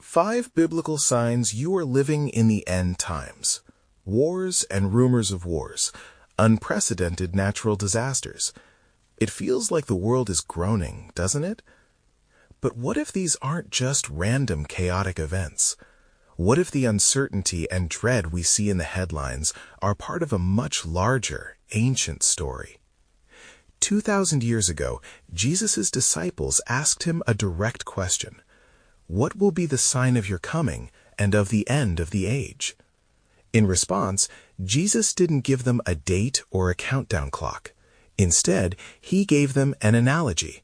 5 biblical signs you are living in the end times. Wars and rumors of wars. Unprecedented natural disasters. It feels like the world is groaning, doesn't it? But what if these aren't just random chaotic events? What if the uncertainty and dread we see in the headlines are part of a much larger, ancient story? 2,000 years ago, Jesus' disciples asked him a direct question. What will be the sign of your coming and of the end of the age? In response, Jesus didn't give them a date or a countdown clock. Instead, he gave them an analogy.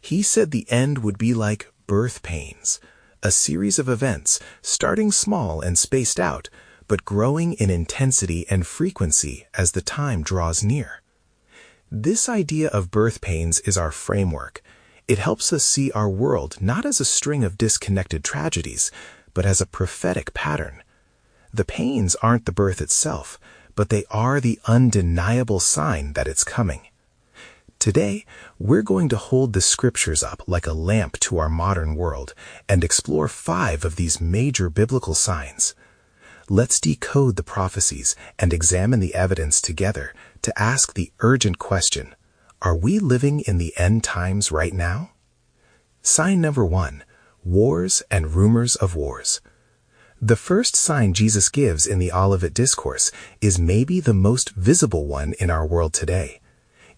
He said the end would be like birth pains, a series of events starting small and spaced out, but growing in intensity and frequency as the time draws near. This idea of birth pains is our framework. It helps us see our world not as a string of disconnected tragedies, but as a prophetic pattern. The pains aren't the birth itself, but they are the undeniable sign that it's coming. Today, we're going to hold the scriptures up like a lamp to our modern world and explore 5 of these major biblical signs. Let's decode the prophecies and examine the evidence together to ask the urgent question, are we living in the end times right now? Sign number 1, wars and rumors of wars. The first sign Jesus gives in the Olivet Discourse is maybe the most visible one in our world today.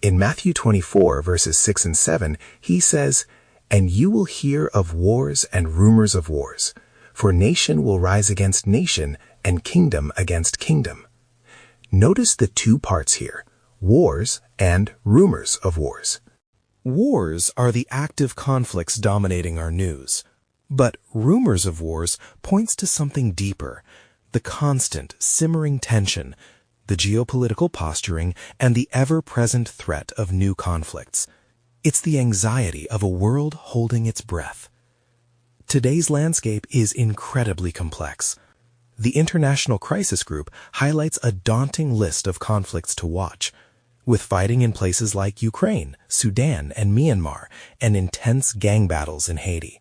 In Matthew 24, verses 6 and 7, he says, "And you will hear of wars and rumors of wars, for nation will rise against nation and kingdom against kingdom." Notice the 2 parts here, wars and rumors of wars. Wars are the active conflicts dominating our news. But rumors of wars points to something deeper, the constant, simmering tension, the geopolitical posturing, and the ever-present threat of new conflicts. It's the anxiety of a world holding its breath. Today's landscape is incredibly complex. The International Crisis Group highlights a daunting list of conflicts to watch, with fighting in places like Ukraine, Sudan, and Myanmar, and intense gang battles in Haiti.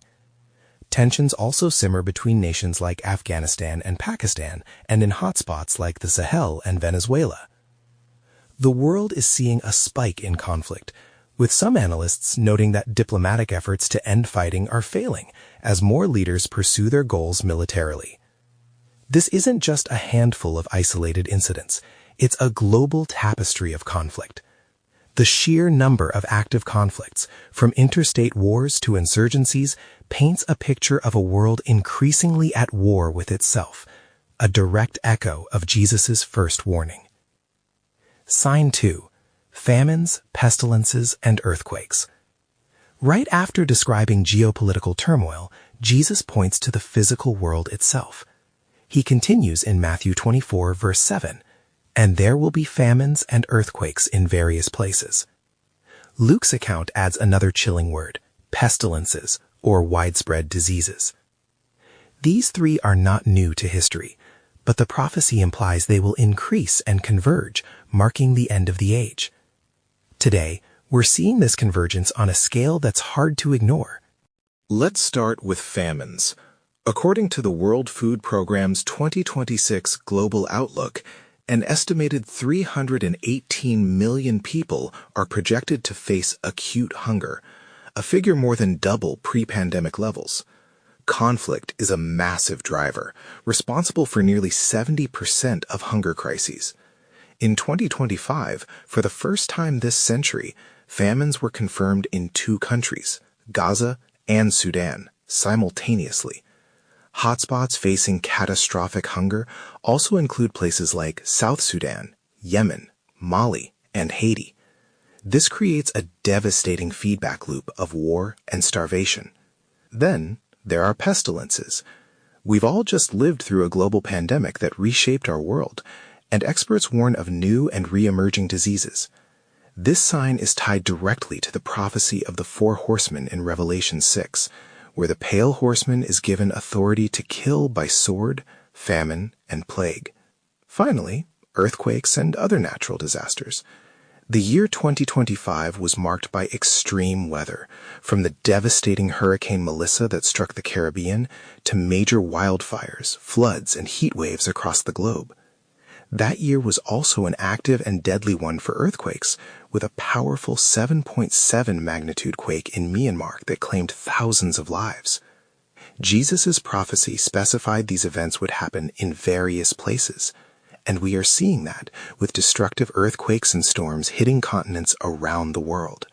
Tensions also simmer between nations like Afghanistan and Pakistan, and in hotspots like the Sahel and Venezuela. The world is seeing a spike in conflict, with some analysts noting that diplomatic efforts to end fighting are failing as more leaders pursue their goals militarily. This isn't just a handful of isolated incidents. It's a global tapestry of conflict. The sheer number of active conflicts, from interstate wars to insurgencies, paints a picture of a world increasingly at war with itself, a direct echo of Jesus' first warning. Sign 2, famines, pestilences, and earthquakes. Right after describing geopolitical turmoil, Jesus points to the physical world itself. He continues in Matthew 24, verse 7, "And there will be famines and earthquakes in various places." Luke's account adds another chilling word, pestilences, or widespread diseases. These 3 are not new to history, but the prophecy implies they will increase and converge, marking the end of the age. Today, we're seeing this convergence on a scale that's hard to ignore. Let's start with famines. According to the World Food Programme's 2026 Global Outlook, an estimated 318 million people are projected to face acute hunger, a figure more than double pre-pandemic levels. Conflict is a massive driver, responsible for nearly 70% of hunger crises. In 2025, for the first time this century, famines were confirmed in 2 countries, Gaza and Sudan, simultaneously. Hotspots facing catastrophic hunger also include places like South Sudan, Yemen, Mali, and Haiti. This creates a devastating feedback loop of war and starvation. Then, there are pestilences. We've all just lived through a global pandemic that reshaped our world, and experts warn of new and re-emerging diseases. This sign is tied directly to the prophecy of the 4 horsemen in Revelation 6, where the pale horseman is given authority to kill by sword, famine, and plague. Finally, earthquakes and other natural disasters. The year 2025 was marked by extreme weather, from the devastating Hurricane Melissa that struck the Caribbean to major wildfires, floods, and heat waves across the globe. That year was also an active and deadly one for earthquakes, with a powerful 7.7 magnitude quake in Myanmar that claimed thousands of lives. Jesus' prophecy specified these events would happen in various places, and we are seeing that with destructive earthquakes and storms hitting continents around the world.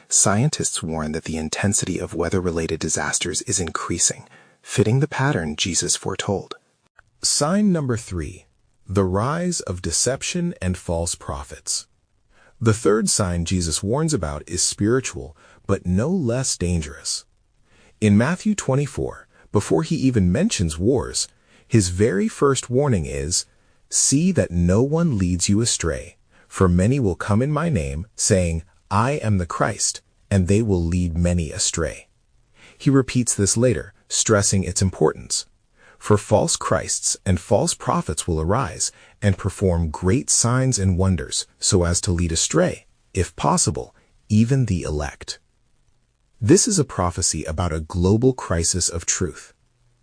Scientists warn that the intensity of weather-related disasters is increasing, fitting the pattern Jesus foretold. Sign number 3. The rise of deception and false prophets. The third sign Jesus warns about is spiritual, but no less dangerous. In Matthew 24, before he even mentions wars, his very first warning is, "See that no one leads you astray, for many will come in my name, saying, 'I am the Christ,' and they will lead many astray." He repeats this later, stressing its importance. For false Christs and false prophets will arise and perform great signs and wonders so as to lead astray, if possible, even the elect. This is a prophecy about a global crisis of truth.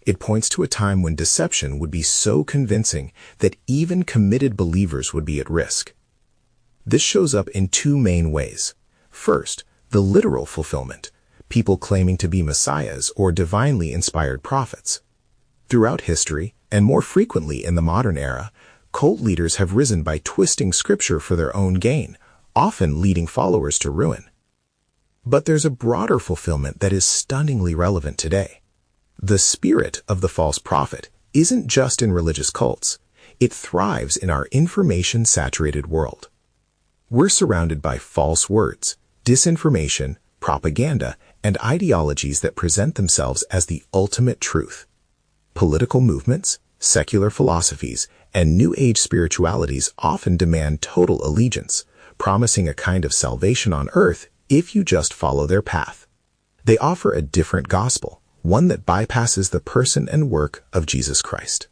It points to a time when deception would be so convincing that even committed believers would be at risk. This shows up in two main ways. First, the literal fulfillment, people claiming to be messiahs or divinely inspired prophets. Throughout history, and more frequently in the modern era, cult leaders have risen by twisting scripture for their own gain, often leading followers to ruin. But there's a broader fulfillment that is stunningly relevant today. The spirit of the false prophet isn't just in religious cults. It thrives in our information-saturated world. We're surrounded by false words, disinformation, propaganda, and ideologies that present themselves as the ultimate truth. Political movements, secular philosophies, and New Age spiritualities often demand total allegiance, promising a kind of salvation on earth if you just follow their path. They offer a different gospel, one that bypasses the person and work of Jesus Christ.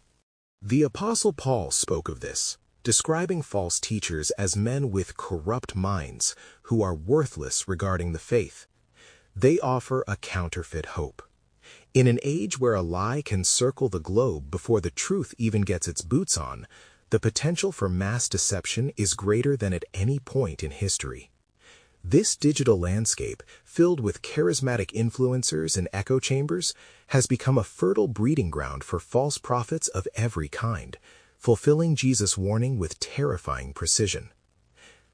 The Apostle Paul spoke of this, describing false teachers as men with corrupt minds who are worthless regarding the faith. They offer a counterfeit hope. In an age where a lie can circle the globe before the truth even gets its boots on, the potential for mass deception is greater than at any point in history. This digital landscape, filled with charismatic influencers and echo chambers, has become a fertile breeding ground for false prophets of every kind, fulfilling Jesus' warning with terrifying precision.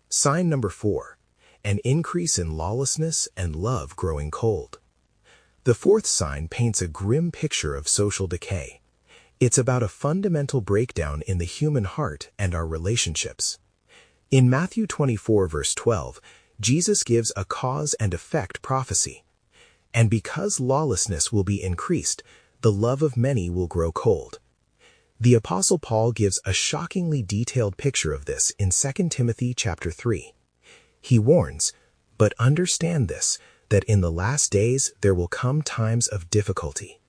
Sign number 4. An increase in lawlessness and love growing cold. The fourth sign paints a grim picture of social decay. It's about a fundamental breakdown in the human heart and our relationships. In Matthew 24, verse 12, Jesus gives a cause and effect prophecy. And because lawlessness will be increased, the love of many will grow cold. The Apostle Paul gives a shockingly detailed picture of this in 2 Timothy chapter 3. He warns, "But understand this, that in the last days there will come times of difficulty.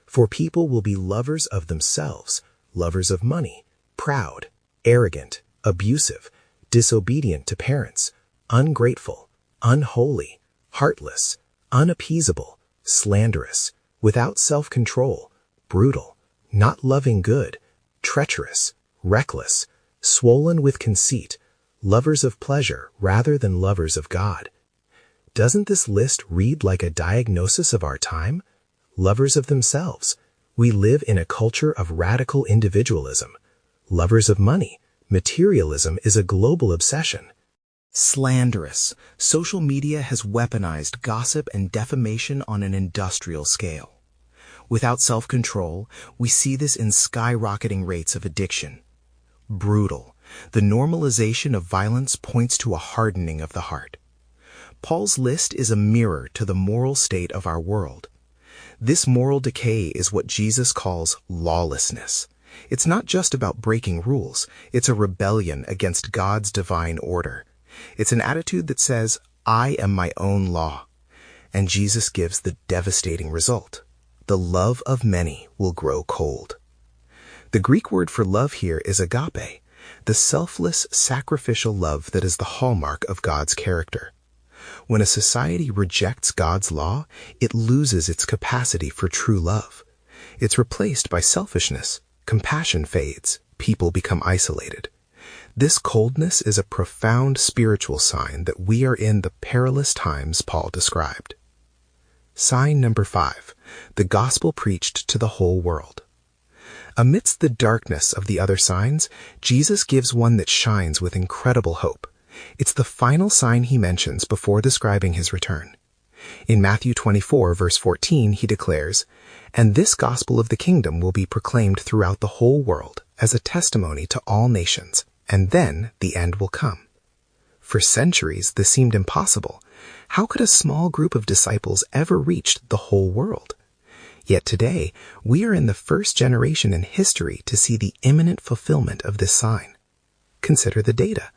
For people will be lovers of themselves, lovers of money, proud, arrogant, abusive, disobedient to parents, ungrateful, unholy, heartless, unappeasable, slanderous, without self-control, brutal, not loving good, treacherous, reckless, swollen with conceit, lovers of pleasure rather than lovers of God." Doesn't this list read like a diagnosis of our time? Lovers of themselves. We live in a culture of radical individualism. Lovers of money. Materialism is a global obsession. Slanderous. Social media has weaponized gossip and defamation on an industrial scale. Without self-control, we see this in skyrocketing rates of addiction. Brutal. The normalization of violence points to a hardening of the heart. Paul's list is a mirror to the moral state of our world. This moral decay is what Jesus calls lawlessness. It's not just about breaking rules. It's a rebellion against God's divine order. It's an attitude that says, "I am my own law." And Jesus gives the devastating result. The love of many will grow cold. The Greek word for love here is agape. the selfless, sacrificial love that is the hallmark of God's character. When a society rejects God's law, it loses its capacity for true love. It's replaced by selfishness, compassion fades, people become isolated. This coldness is a profound spiritual sign that we are in the perilous times Paul described. Sign number 5, the gospel preached to the whole world. Amidst the darkness of the other signs, Jesus gives one that shines with incredible hope. It's the final sign he mentions before describing his return. In Matthew 24, verse 14, he declares, "And this gospel of the kingdom will be proclaimed throughout the whole world as a testimony to all nations, and then the end will come." For centuries, this seemed impossible. How could a small group of disciples ever reach the whole world? Yet today, we are in the first generation in history to see the imminent fulfillment of this sign. Consider the data.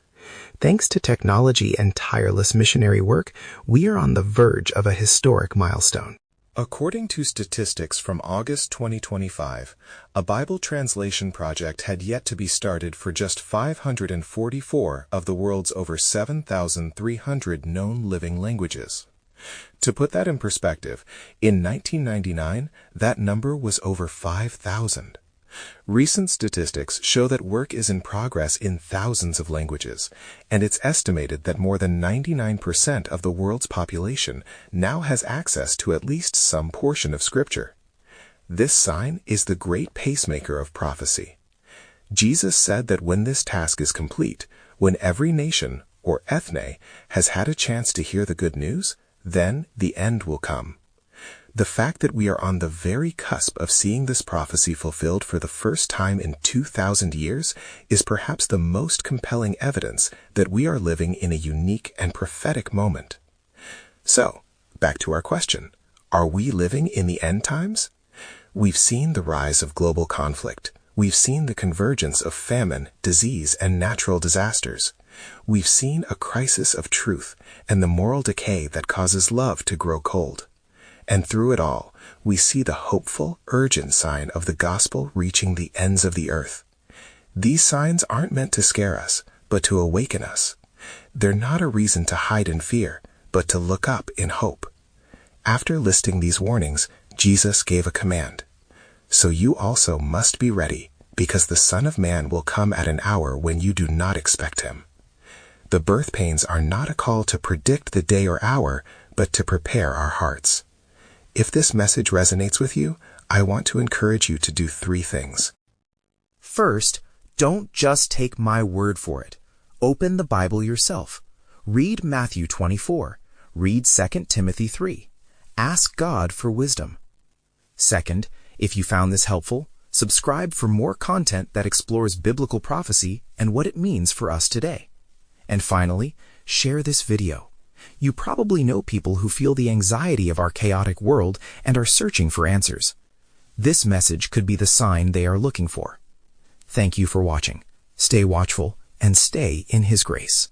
Thanks to technology and tireless missionary work, we are on the verge of a historic milestone. According to statistics from August 2025, a Bible translation project had yet to be started for just 544 of the world's over 7,300 known living languages. To put that in perspective, in 1999, that number was over 5,000. Recent statistics show that work is in progress in thousands of languages, and it's estimated that more than 99% of the world's population now has access to at least some portion of Scripture. This sign is the great pacemaker of prophecy. Jesus said that when this task is complete, when every nation, or ethne, has had a chance to hear the good news, then the end will come. The fact that we are on the very cusp of seeing this prophecy fulfilled for the first time in 2,000 years is perhaps the most compelling evidence that we are living in a unique and prophetic moment. So, back to our question. Are we living in the end times? We've seen the rise of global conflict. We've seen the convergence of famine, disease, and natural disasters. We've seen a crisis of truth and the moral decay that causes love to grow cold. And through it all, we see the hopeful, urgent sign of the gospel reaching the ends of the earth. These signs aren't meant to scare us, but to awaken us. They're not a reason to hide in fear, but to look up in hope. After listing these warnings, Jesus gave a command. So you also must be ready, because the Son of Man will come at an hour when you do not expect him. The birth pains are not a call to predict the day or hour, but to prepare our hearts. If this message resonates with you, I want to encourage you to do 3 things. First, don't just take my word for it. Open the Bible yourself. Read Matthew 24. Read 2 Timothy 3. Ask God for wisdom. Second, if you found this helpful, subscribe for more content that explores biblical prophecy and what it means for us today. And finally, share this video. You probably know people who feel the anxiety of our chaotic world and are searching for answers. This message could be the sign they are looking for. Thank you for watching. Stay watchful and stay in His grace.